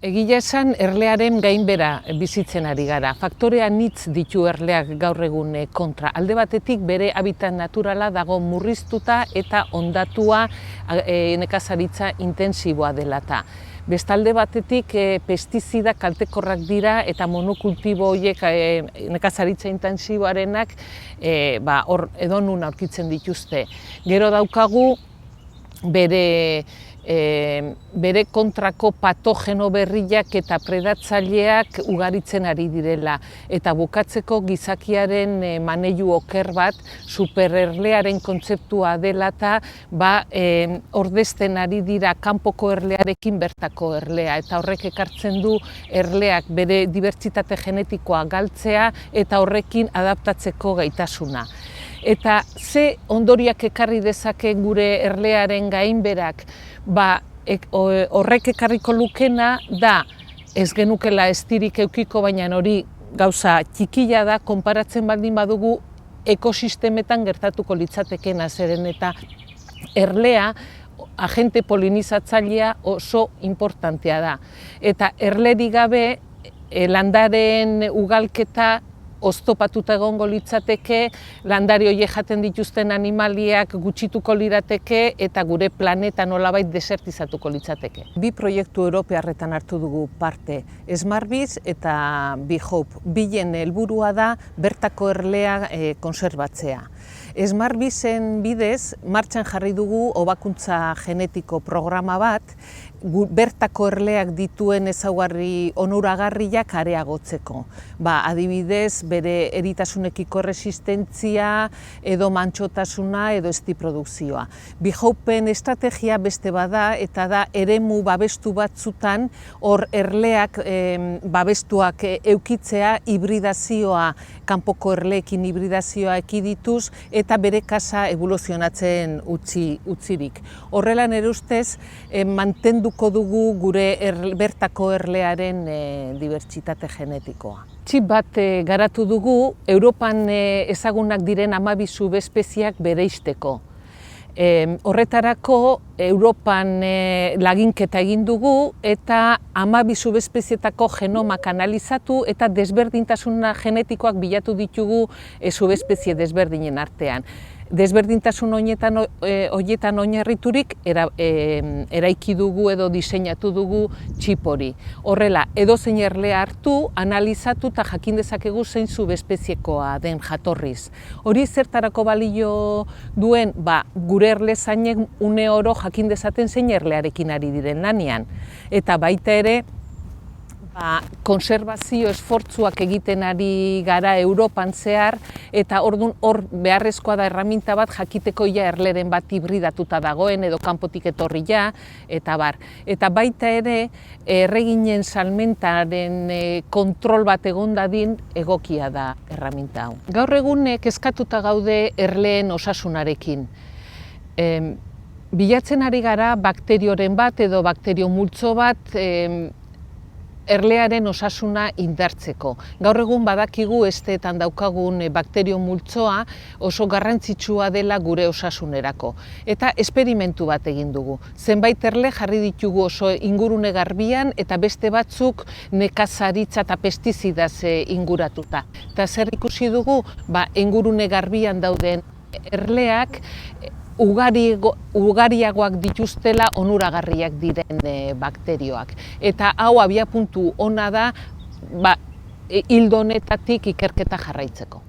Egia esan, erlearen gainbera bizitzen ari gara. Faktorea anitz ditu erleak gaur egun kontra. Alde batetik bere habitat naturala dago murriztuta eta hondatua nekazaritza intensiboa dela eta. Bestalde batetik pestizida kaltekorrak dira eta monokultibo horiek nekazaritza intensiboarenak hor edonun aurkitzen dituzte. Gero daukagu bere kontrako patogeno berriak eta predatzaileak ugaritzen ari direla. Eta bukatzeko gizakiaren maneju oker bat, supererlearen kontzeptua dela eta ordezten ari dira kanpoko erlearekin bertako erlea. Eta horrek ekartzen du erleak bere dibertsitate genetikoa galtzea eta horrekin adaptatzeko gaitasuna. Eta ze ondoriak ekarri dezake gure erlearen gainberak, horrek ekarriko lukena da ez genukela estirik eukiko, baina hori gauza txikia da, konparatzen baldin badugu ekosistemetan gertatuko litzatekena zeren eta erlea agente polinizatzailea oso importantea da. Eta erlerik gabe landaren ugalketa oztopatuta egongo litzateke, landare horiek jaten dituzten animaliak gutxituko lirateke eta gure planeta nolabait desertizatuko litzateke. Bi proiektu europearretan hartu dugu parte, SmartBiz eta BeHope. Bien helburua da bertako erlea konserbatzea. SmartBizen bidez martxan jarri dugu hobakuntza genetiko programa bat, bertako erleak dituen ezaugarri onuragarriak areagotzeko. Adibidez, bere eritasunekiko resistentzia, edo mantxotasuna, edo eztiprodukzioa. BeHopen estrategia beste bada, eta da eremu babestu batzutan, hor erleak babestuak eukitzea, hibridazioa, kanpoko erleekin hibridazioa ekidituz, eta bere kasa evoluzionatzen utzirik. Horrela nire ustez, mantenduko dugu gure bertako erlearen dibertsitate genetikoa. Txip bat garatu dugu, Europan ezagunak diren 12 subespeziak bereizteko. Horretarako Europan laginketa egin dugu eta 12 subespezietako genomak analizatu eta desberdintasuna genetikoak bilatu ditugu subespezie desberdinen artean. Desberdintasun horietan oinarriturik eraiki dugu edo diseinatu dugu txip hori. Horrela, edozein erlea hartu, analizatu eta jakin dezakegu zein subespeziekoa den jatorriz. Hori zertarako balio duen, gure erlezainek une oro jakin dezaten zein erlearekin ari diren lanean. Eta baita ere, konserbazio esfortzuak egiten ari gara Europan zehar, eta hor beharrezkoa da erraminta bat jakiteko erleren bat hibridatuta dagoen edo kanpotik etorri eta bar. Eta baita ere, erreginen salmentaren kontrol bat egon dadin egokia da erraminta hau. Gaur egun kezkatuta gaude erleen osasunarekin. Bilatzen ari gara bakterioren bat edo bakterio multzo bat erlearen osasuna indartzeko. Gaur egun badakigu esteetan daukagun bakterio multzoa oso garrantzitsua dela gure osasunerako. Eta esperimentu bat egin dugu. Zenbait erle jarri ditugu oso ingurune garbian eta beste batzuk nekazaritza eta pestizidaz inguratuta. Eta zer ikusi dugu? Ingurune garbian dauden erleak ugariagoak dituztela onuragarriak diren bakterioak. Eta hau abiapuntu ona da ildo honetatik ikerketa jarraitzeko.